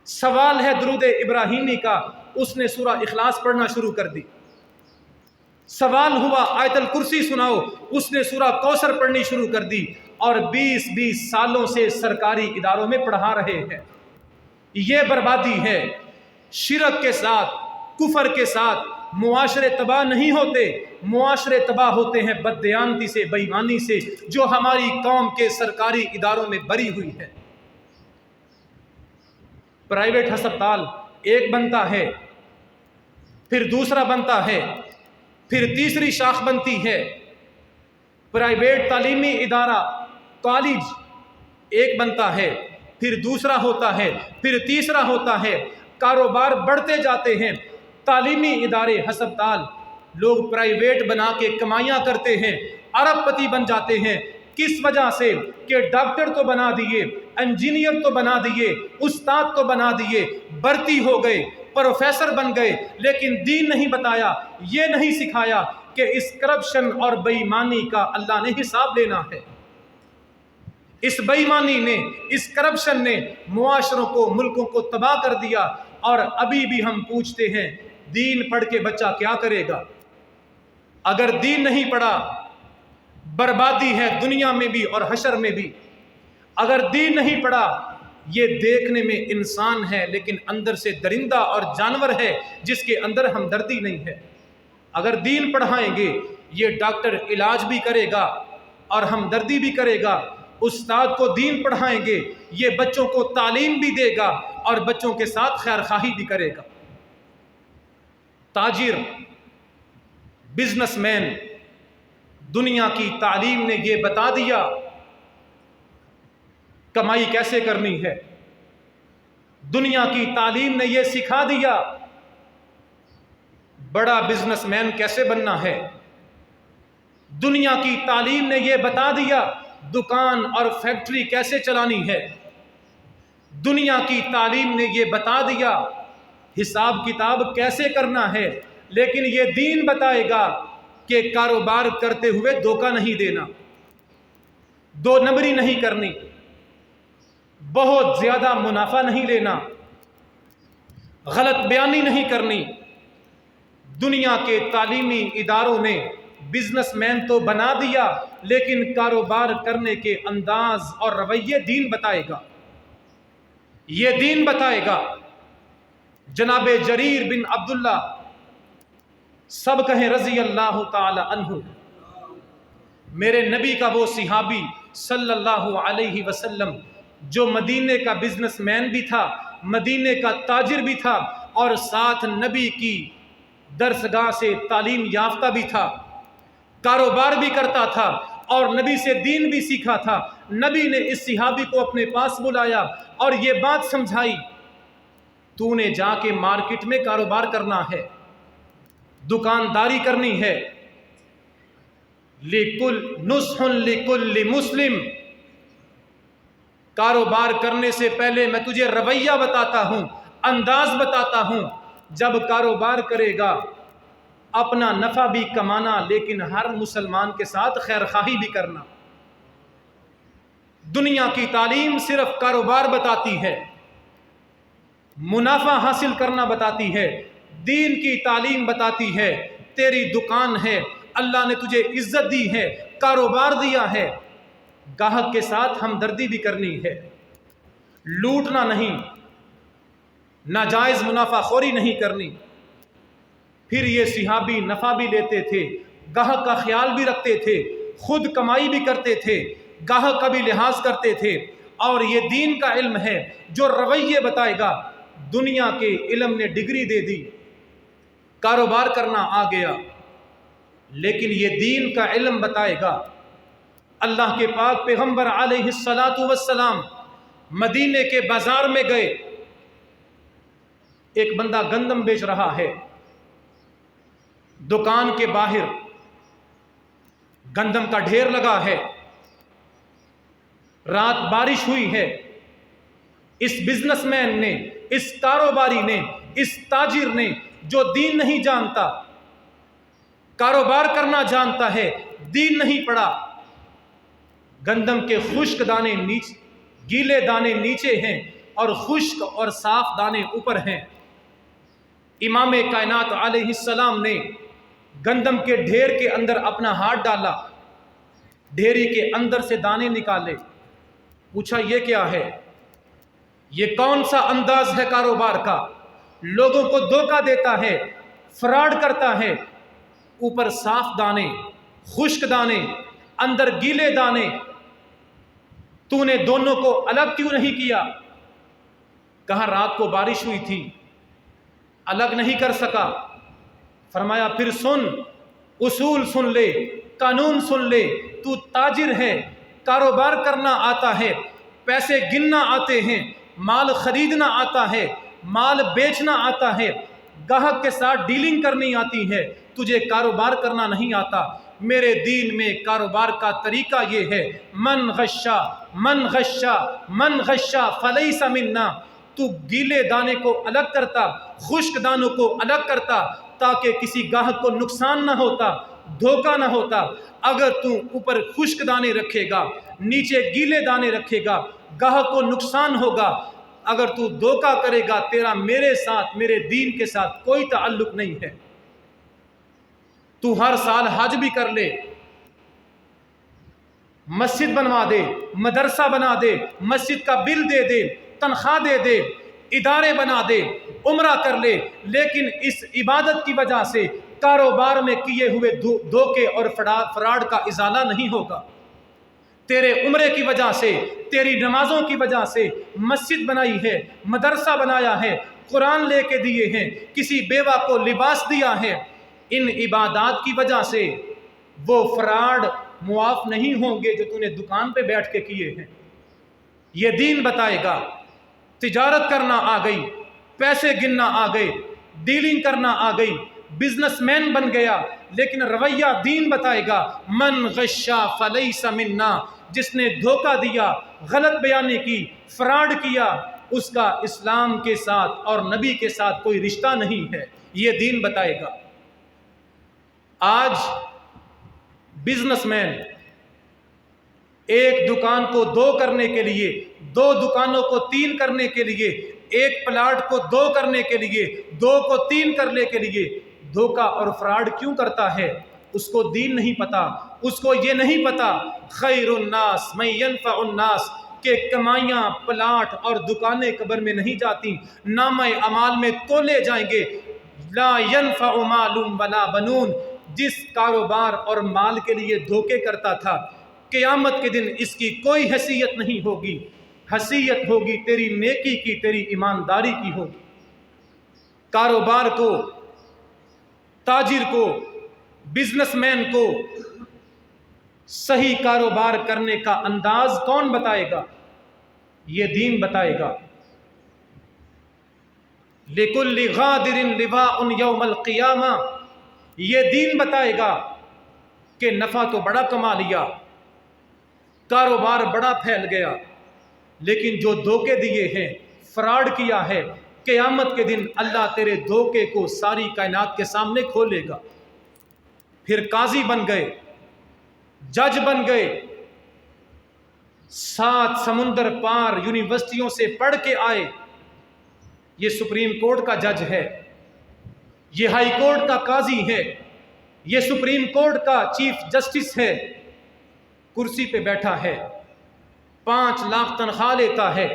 A: سوال ہے درود ابراہیمی کا، اس نے سورہ اخلاص پڑھنا شروع کر دی۔ سوال ہوا آیت الکرسی سناؤ، اس نے سورہ کوثر پڑھنی شروع کر دی، اور 20 سالوں سے سرکاری اداروں میں پڑھا رہے ہیں۔ یہ بربادی ہے۔ شرک کے ساتھ، کفر کے ساتھ معاشرے تباہ نہیں ہوتے، معاشرے تباہ ہوتے ہیں بددیانتی سے، بے ایمانی سے، جو ہماری قوم کے سرکاری اداروں میں بری ہوئی ہے۔ پرائیویٹ ہسپتال ایک بنتا ہے، پھر دوسرا بنتا ہے، پھر تیسری شاخ بنتی ہے۔ پرائیویٹ تعلیمی ادارہ کالج ایک بنتا ہے، پھر دوسرا ہوتا ہے، پھر تیسرا ہوتا ہے، کاروبار بڑھتے جاتے ہیں۔ تعلیمی ادارے، ہسپتال لوگ پرائیویٹ بنا کے کمائیاں کرتے ہیں، ارب پتی بن جاتے ہیں۔ کس وجہ سے؟ کہ ڈاکٹر تو بنا دیے، انجینئر تو بنا دیے، استاد تو بنا دیے، بھرتی ہو گئے، پروفیسر بن گئے، لیکن دین نہیں بتایا، یہ نہیں سکھایا کہ اس کرپشن اور بے ایمانی کا اللہ نے حساب لینا ہے۔ اس بے ایمانی نے، اس کرپشن نے معاشروں کو، ملکوں کو تباہ کر دیا، اور ابھی بھی ہم پوچھتے ہیں دین پڑھ کے بچہ کیا کرے گا؟ اگر دین نہیں پڑھا، بربادی ہے دنیا میں بھی اور حشر میں بھی۔ اگر دین نہیں پڑھا، یہ دیکھنے میں انسان ہے لیکن اندر سے درندہ اور جانور ہے جس کے اندر ہمدردی نہیں ہے۔ اگر دین پڑھائیں گے، یہ ڈاکٹر علاج بھی کرے گا اور ہمدردی بھی کرے گا۔ استاد کو دین پڑھائیں گے، یہ بچوں کو تعلیم بھی دے گا اور بچوں کے ساتھ خیر خواہی بھی کرے گا۔ تاجر، بزنس مین، دنیا کی تعلیم نے یہ بتا دیا کمائی کیسے کرنی ہے۔ دنیا کی تعلیم نے یہ سکھا دیا بڑا بزنس مین کیسے بننا ہے۔ دنیا کی تعلیم نے یہ بتا دیا دکان اور فیکٹری کیسے چلانی ہے۔ دنیا کی تعلیم نے یہ بتا دیا حساب کتاب کیسے کرنا ہے، لیکن یہ دین بتائے گا کہ کاروبار کرتے ہوئے دھوکہ نہیں دینا، دو نمبری نہیں کرنی، بہت زیادہ منافع نہیں لینا، غلط بیانی نہیں کرنی۔ دنیا کے تعلیمی اداروں نے بزنس مین تو بنا دیا، لیکن کاروبار کرنے کے انداز اور رویے دین بتائے گا، یہ دین بتائے گا۔ جناب جریر بن عبداللہ، سب کہیں رضی اللہ تعالی عنہ، میرے نبی کا وہ صحابی صلی اللہ علیہ وسلم جو مدینے کا بزنس مین بھی تھا، مدینے کا تاجر بھی تھا، اور ساتھ نبی کی درسگاہ سے تعلیم یافتہ بھی تھا، کاروبار بھی کرتا تھا اور نبی سے دین بھی سیکھا تھا۔ نبی نے اس صحابی کو اپنے پاس بلایا اور یہ بات سمجھائی، تو نے جا کے مارکیٹ میں کاروبار کرنا ہے، دکانداری کرنی ہے۔ نصح لکل مسلم، کاروبار کرنے سے پہلے میں تجھے رویہ بتاتا ہوں، انداز بتاتا ہوں۔ جب کاروبار کرے گا اپنا نفع بھی کمانا، لیکن ہر مسلمان کے ساتھ خیر خواہی بھی کرنا۔ دنیا کی تعلیم صرف کاروبار بتاتی ہے، منافع حاصل کرنا بتاتی ہے۔ دین کی تعلیم بتاتی ہے تیری دکان ہے، اللہ نے تجھے عزت دی ہے، کاروبار دیا ہے، گاہک کے ساتھ ہمدردی بھی کرنی ہے، لوٹنا نہیں، ناجائز منافع خوری نہیں کرنی۔ پھر یہ صحابی نفع بھی لیتے تھے، گاہک کا خیال بھی رکھتے تھے، خود کمائی بھی کرتے تھے، گاہک کا بھی لحاظ کرتے تھے، اور یہ دین کا علم ہے جو رویے بتائے گا۔ دنیا کے علم نے ڈگری دے دی، کاروبار کرنا آ گیا، لیکن یہ دین کا علم بتائے گا۔ اللہ کے پاک پیغمبر علیہ الصلاۃ والسلام مدینے کے بازار میں گئے، ایک بندہ گندم بیچ رہا ہے، دکان کے باہر گندم کا ڈھیر لگا ہے۔ رات بارش ہوئی ہے، اس بزنس مین نے، اس کاروباری نے، اس تاجر نے جو دین نہیں جانتا، کاروبار کرنا جانتا ہے، دین نہیں پڑھا، گندم کے خشک دانے نیچے، گیلے دانے نیچے ہیں اور خشک اور صاف دانے اوپر ہیں۔ امام کائنات علیہ السلام نے گندم کے ڈھیر کے اندر اپنا ہاتھ ڈالا، ڈھیری کے اندر سے دانے نکالے، پوچھا یہ کیا ہے؟ یہ کون سا انداز ہے کاروبار کا؟ لوگوں کو دھوکہ دیتا ہے، فراڈ کرتا ہے، اوپر صاف دانے، خشک دانے، اندر گیلے دانے، تو نے دونوں کو الگ کیوں نہیں کیا؟ کہا رات کو بارش ہوئی تھی، الگ نہیں کر سکا۔ فرمایا پھر سن، اصول سن لے، قانون سن لے، تو تاجر ہے، کاروبار کرنا آتا ہے، پیسے گننا آتے ہیں، مال خریدنا آتا ہے، مال بیچنا آتا ہے، گاہک کے ساتھ ڈیلنگ کرنی آتی ہے، تجھے کاروبار کرنا نہیں آتا۔ میرے دین میں کاروبار کا طریقہ یہ ہے، من غشا من غشا من غشا فلیس منا۔ تو گیلے دانے کو الگ کرتا، خشک دانوں کو الگ کرتا، تاکہ کسی گاہک کو نقصان نہ ہوتا، دھوکہ نہ ہوتا۔ اگر تو اوپر خشک دانے رکھے گا، نیچے گیلے دانے رکھے گا، گاہک کو نقصان ہوگا۔ اگر تو دھوکہ کرے گا، تیرا میرے ساتھ، میرے دین کے ساتھ کوئی تعلق نہیں ہے۔ تو ہر سال حج بھی کر لے، مسجد بنوا دے، مدرسہ بنا دے، مسجد کا بل دے دے، تنخواہ دے دے، ادارے بنا دے، عمرہ کر لے، لیکن اس عبادت کی وجہ سے کاروبار میں کیے ہوئے دھوکے اور فراڈ کا ازالہ نہیں ہوگا۔ تیرے عمرے کی وجہ سے، تیری نمازوں کی وجہ سے مسجد بنائی ہے، مدرسہ بنایا ہے، قرآن لے کے دیے ہیں، کسی بیوہ کو لباس دیا ہے، ان عبادات کی وجہ سے وہ فراڈ معاف نہیں ہوں گے جو تو نے دکان پہ بیٹھ کے کیے ہیں۔ یہ دین بتائے گا۔ تجارت کرنا آ گئی، پیسے گننا آ گئے، ڈیلنگ کرنا آ گئی، بزنس مین بن گیا، لیکن رویہ دین بتائے گا، من غشا فلیس منا۔ جس نے دھوکہ دیا، غلط بیانی کی، فراڈ کیا، اس کا اسلام کے ساتھ اور نبی کے ساتھ کوئی رشتہ نہیں ہے، یہ دین بتائے گا۔ آج بزنس مین ایک دکان کو 2 کرنے کے لیے، 2 دکانوں کو 3 کرنے کے لیے، ایک پلاٹ کو 2 کرنے کے لیے، 2 کو 3 کرنے کے لیے دھوکہ اور فراڈ کیوں کرتا ہے؟ اس کو دین نہیں پتا، اس کو یہ نہیں پتا خیر الناس من ينفع الناس، کہ کمائیاں، پلاٹ اور دکانیں قبر میں نہیں جاتی، نامہ اعمال میں تولے جائیں گے۔ لا ينفع مال ولا بنون، جس کاروبار اور مال کے لیے دھوکے کرتا تھا، قیامت کے دن اس کی کوئی حیثیت نہیں ہوگی۔ حیثیت ہوگی تیری نیکی کی، تیری ایمانداری کی ہوگی۔ کاروبار کو، تاجر کو، بزنس مین کو صحیح کاروبار کرنے کا انداز کون بتائے گا؟ یہ دین بتائے گا۔ لِكُلِّ غَادِرٍ لِوَاءٌ يَوْمَ الْقِيَامَةِ، یہ دین بتائے گا کہ نفع تو بڑا کما لیا، کاروبار بڑا پھیل گیا، لیکن جو دھوکے دیے ہیں، فراڈ کیا ہے، قیامت کے دن اللہ تیرے دھوکے کو ساری کائنات کے سامنے کھولے گا۔ پھر قاضی بن گئے، جج بن گئے، 7 سمندر پار یونیورسٹیوں سے پڑھ کے آئے، یہ سپریم کورٹ کا جج ہے، یہ ہائی کورٹ کا قاضی ہے، یہ سپریم کورٹ کا چیف جسٹس ہے، کرسی پہ بیٹھا ہے، 5 لاکھ تنخواہ لیتا ہے،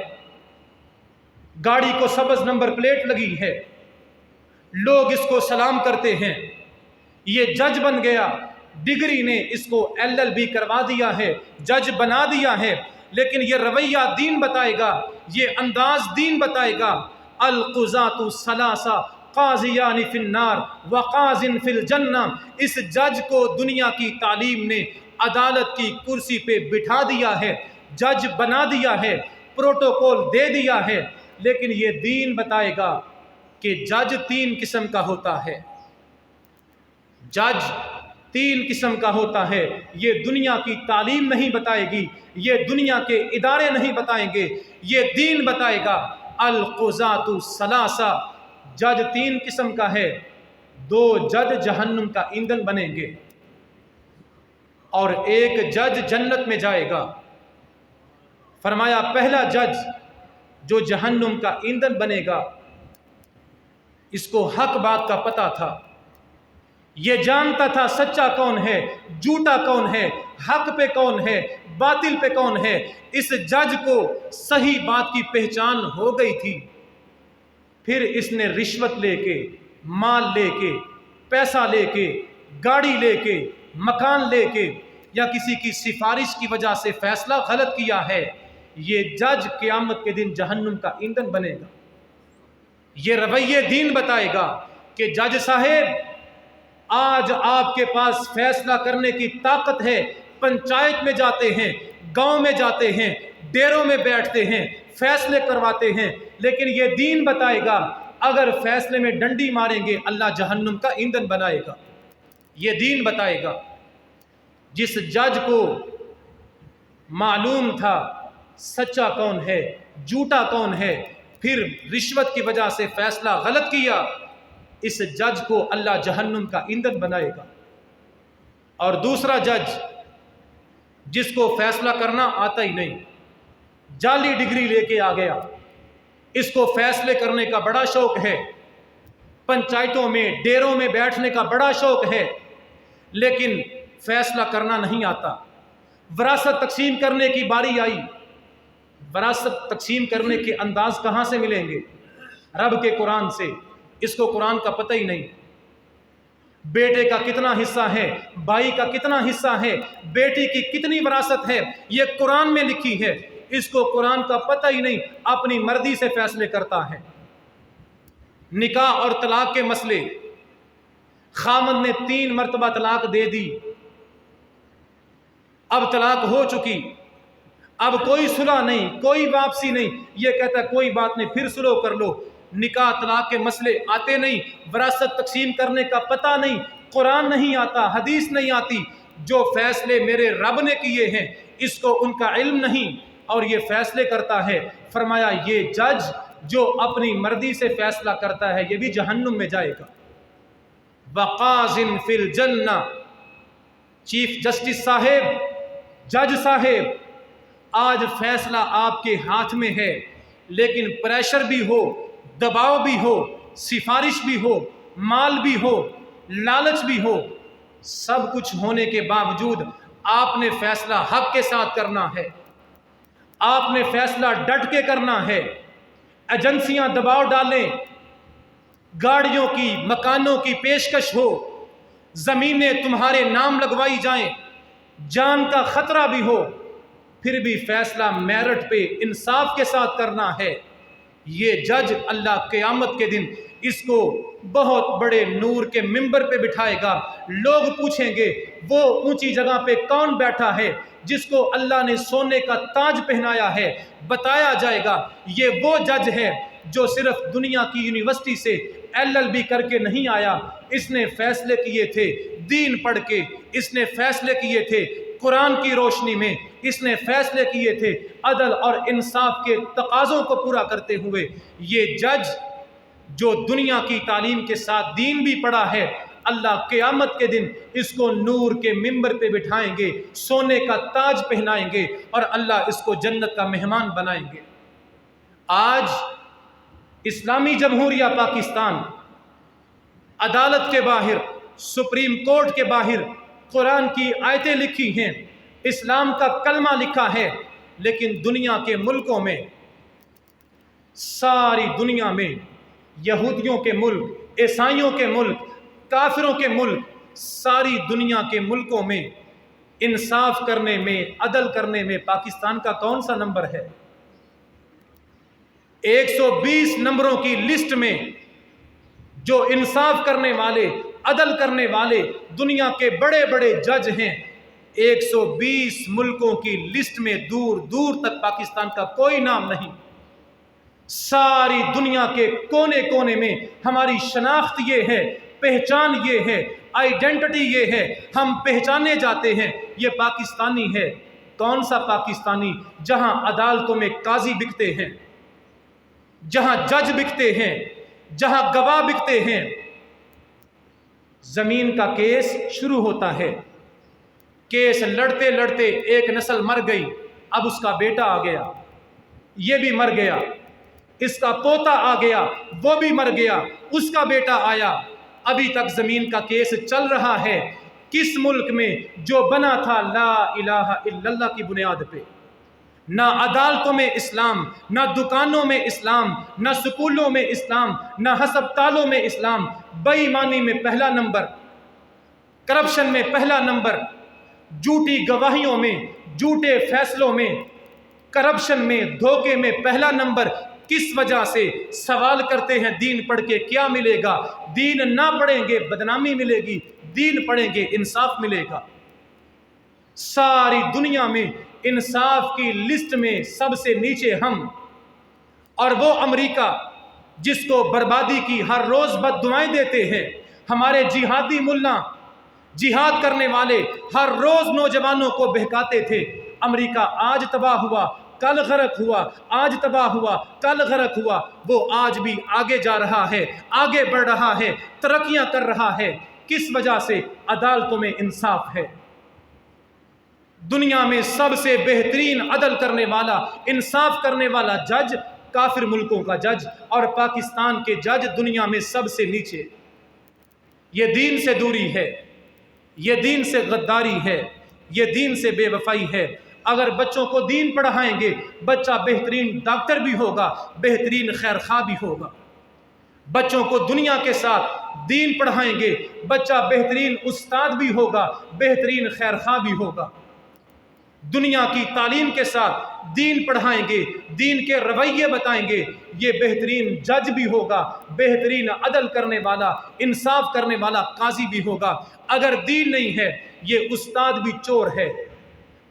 A: گاڑی کو سبز نمبر پلیٹ لگی ہے، لوگ اس کو سلام کرتے ہیں، یہ جج بن گیا، ڈگری نے اس کو LLB کروا دیا ہے، جج بنا دیا ہے، لیکن یہ رویہ دین بتائے گا، یہ انداز دین بتائے گا۔ القضاۃ الثلاثہ قاضیان فی النار وقاض فی الجنہ، اس جج کو دنیا کی تعلیم نے عدالت کی کرسی پہ بٹھا دیا ہے، جج بنا دیا ہے، پروٹوکول دے دیا ہے، لیکن یہ دین بتائے گا کہ جج 3 قسم کا ہوتا ہے۔ جج 3 قسم کا ہوتا ہے۔ یہ دنیا کی تعلیم نہیں بتائے گی، یہ دنیا کے ادارے نہیں بتائیں گے، یہ دین بتائے گا۔ القضاۃ ثلاثہ، جج 3 قسم کا ہے، 2 جج جہنم کا ایندھن بنیں گے اور 1 جج جنت میں جائے گا۔ فرمایا پہلا جج جو جہنم کا ایندھن بنے گا، اس کو حق بات کا پتہ تھا، یہ جانتا تھا سچا کون ہے، جھوٹا کون ہے، حق پہ کون ہے، باطل پہ کون ہے۔ اس جج کو صحیح بات کی پہچان ہو گئی تھی، پھر اس نے رشوت لے کے، مال لے کے، پیسہ لے کے، گاڑی لے کے، مکان لے کے یا کسی کی سفارش کی وجہ سے فیصلہ غلط کیا ہے، یہ جج قیامت کے دن جہنم کا ایندھن بنے گا۔ یہ رویہ دین بتائے گا کہ جج صاحب، آج آپ کے پاس فیصلہ کرنے کی طاقت ہے، پنچایت میں جاتے ہیں، گاؤں میں جاتے ہیں، ڈیروں میں بیٹھتے ہیں، فیصلے کرواتے ہیں، لیکن یہ دین بتائے گا اگر فیصلے میں ڈنڈی ماریں گے اللہ جہنم کا ایندھن بنائے گا۔ یہ دین بتائے گا۔ جس جج کو معلوم تھا سچا کون ہے، جھوٹا کون ہے، پھر رشوت کی وجہ سے فیصلہ غلط کیا، اس جج کو اللہ جہنم کا ایندھن بنائے گا۔ اور دوسرا جج جس کو فیصلہ کرنا آتا ہی نہیں، جعلی ڈگری لے کے آ گیا، اس کو فیصلے کرنے کا بڑا شوق ہے، پنچایتوں میں ڈیروں میں بیٹھنے کا بڑا شوق ہے، لیکن فیصلہ کرنا نہیں آتا۔ وراثت تقسیم کرنے کی باری آئی، وراثت تقسیم کرنے کے انداز کہاں سے ملیں گے؟ رب کے قرآن سے۔ اس کو قرآن کا پتہ ہی نہیں، بیٹے کا کتنا حصہ ہے، بھائی کا کتنا حصہ ہے، بیٹی کی کتنی وراثت ہے، یہ قرآن میں لکھی ہے، اس کو قرآن کا پتہ ہی نہیں، اپنی مرضی سے فیصلے کرتا ہے۔ نکاح اور طلاق کے مسئلے، خامد نے 3 مرتبہ طلاق دے دی، اب طلاق ہو چکی، اب کوئی صلح نہیں، کوئی واپسی نہیں، یہ کہتا ہے کوئی بات نہیں، پھر صلح کر لو۔ نکاح طلاق کے مسئلے آتے نہیں، وراثت تقسیم کرنے کا پتہ نہیں، قرآن نہیں آتا، حدیث نہیں آتی، جو فیصلے میرے رب نے کیے ہیں اس کو ان کا علم نہیں اور یہ فیصلے کرتا ہے۔ فرمایا یہ جج جو اپنی مرضی سے فیصلہ کرتا ہے یہ بھی جہنم میں جائے گا۔ وقاضٍ فی الجنہ، چیف جسٹس صاحب، جج صاحب، آج فیصلہ آپ کے ہاتھ میں ہے، لیکن پریشر بھی ہو، دباؤ بھی ہو، سفارش بھی ہو، مال بھی ہو، لالچ بھی ہو، سب کچھ ہونے کے باوجود آپ نے فیصلہ حق کے ساتھ کرنا ہے، آپ نے فیصلہ ڈٹ کے کرنا ہے۔ ایجنسیاں دباؤ ڈالیں، گاڑیوں کی، مکانوں کی پیشکش ہو، زمینیں تمہارے نام لگوائی جائیں، جان کا خطرہ بھی ہو، پھر بھی فیصلہ میرٹ پہ انصاف کے ساتھ کرنا ہے۔ یہ جج اللہ قیامت کے دن اس کو بہت بڑے نور کے ممبر پہ بٹھائے گا، لوگ پوچھیں گے وہ اونچی جگہ پہ کون بیٹھا ہے جس کو اللہ نے سونے کا تاج پہنایا ہے؟ بتایا جائے گا یہ وہ جج ہے جو صرف دنیا کی یونیورسٹی سے LLB کر کے نہیں آیا، اس نے فیصلے کیے تھے دین پڑھ کے، اس نے فیصلے کیے تھے قرآن کی روشنی میں، اس نے فیصلے کیے تھے عدل اور انصاف کے تقاضوں کو پورا کرتے ہوئے۔ یہ جج جو دنیا کی تعلیم کے ساتھ دین بھی پڑھا ہے، اللہ قیامت کے دن اس کو نور کے ممبر پہ بٹھائیں گے، سونے کا تاج پہنائیں گے اور اللہ اس کو جنت کا مہمان بنائیں گے۔ آج اسلامی جمہوریہ پاکستان عدالت کے باہر، سپریم کورٹ کے باہر قرآن کی آیتیں لکھی ہیں، اسلام کا کلمہ لکھا ہے، لیکن دنیا کے ملکوں میں، ساری دنیا میں، یہودیوں کے ملک، عیسائیوں کے ملک، کافروں کے ملک، ساری دنیا کے ملکوں میں انصاف کرنے میں، عدل کرنے میں پاکستان کا کون سا نمبر ہے؟ 120 نمبروں کی لسٹ میں جو انصاف کرنے والے، عدل کرنے والے دنیا کے بڑے بڑے جج ہیں، 120 ملکوں کی لسٹ میں دور دور تک پاکستان کا کوئی نام نہیں۔ ساری دنیا کے کونے کونے میں ہماری شناخت یہ ہے پہچان یہ ہے، آئیڈینٹی یہ ہے، ہم پہچانے جاتے ہیں یہ پاکستانی ہے۔ کون سا پاکستانی؟ جہاں عدالتوں میں قاضی بکتے ہیں، جہاں جج بکتے ہیں، جہاں گواہ بکتے ہیں۔ زمین کا کیس شروع ہوتا ہے، کیس لڑتے لڑتے ایک نسل مر گئی، اب اس کا بیٹا آ گیا، یہ بھی مر گیا، اس کا پوتا آ گیا، وہ بھی مر گیا، اس کا بیٹا آیا، ابھی تک زمین کا کیس چل رہا ہے۔ کس ملک میں جو بنا تھا لا الہ الا اللہ کی بنیاد پہ؟ نہ عدالتوں میں اسلام، نہ دکانوں میں اسلام، نہ سکولوں میں اسلام، نہ ہسپتالوں میں اسلام۔ بے ایمانی میں پہلا نمبر، کرپشن میں پہلا نمبر، جھوٹی گواہیوں میں، جھوٹے فیصلوں میں، کرپشن میں، دھوکے میں پہلا نمبر۔ کس وجہ سے؟ سوال کرتے ہیں دین پڑھ کے کیا ملے گا؟ دین نہ پڑھیں گے بدنامی ملے گی، دین پڑھیں گے انصاف ملے گا۔ ساری دنیا میں انصاف کی لسٹ میں سب سے نیچے ہم، اور وہ امریکہ جس کو بربادی کی ہر روز بد دعائیں دیتے ہیں۔ ہمارے جہادی ملا، جہاد کرنے والے ہر روز نوجوانوں کو بہکاتے تھے۔ امریکہ آج تباہ ہوا، کل غرق ہوا، آج تباہ ہوا، کل غرق ہوا، وہ آج بھی آگے جا رہا ہے، آگے بڑھ رہا ہے، ترقیاں کر رہا ہے۔ کس وجہ سے؟ عدالتوں میں انصاف ہے۔ دنیا میں سب سے بہترین عدل کرنے والا، انصاف کرنے والا جج کافر ملکوں کا جج، اور پاکستان کے جج دنیا میں سب سے نیچے۔ یہ دین سے دوری ہے، یہ دین سے غداری ہے، یہ دین سے بے وفائی ہے۔ اگر بچوں کو دین پڑھائیں گے، بچہ بہترین ڈاکٹر بھی ہوگا، بہترین خیر خواہ بھی ہوگا۔ بچوں کو دنیا کے ساتھ دین پڑھائیں گے، بچہ بہترین استاد بھی ہوگا، بہترین خیر خواہ بھی ہوگا۔ دنیا کی تعلیم کے ساتھ دین پڑھائیں گے، دین کے رویے بتائیں گے، یہ بہترین جج بھی ہوگا، بہترین عدل کرنے والا، انصاف کرنے والا قاضی بھی ہوگا۔ اگر دین نہیں ہے، یہ استاد بھی چور ہے۔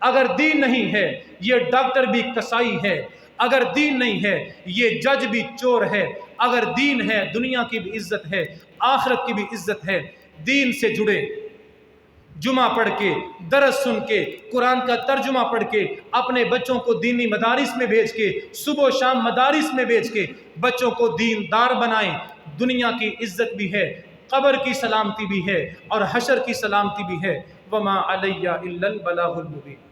A: اگر دین نہیں ہے، یہ ڈاکٹر بھی کسائی ہے۔ اگر دین نہیں ہے، یہ جج بھی چور ہے۔ اگر دین ہے، دنیا کی بھی عزت ہے، آخرت کی بھی عزت ہے۔ دین سے جڑے، جمعہ پڑھ کے، درس سن کے، قرآن کا ترجمہ پڑھ کے، اپنے بچوں کو دینی مدارس میں بھیج کے، صبح و شام مدارس میں بھیج کے بچوں کو دیندار بنائیں۔ دنیا کی عزت بھی ہے، قبر کی سلامتی بھی ہے، اور حشر کی سلامتی بھی ہے۔ وما علیہ الا البلاغ المبین۔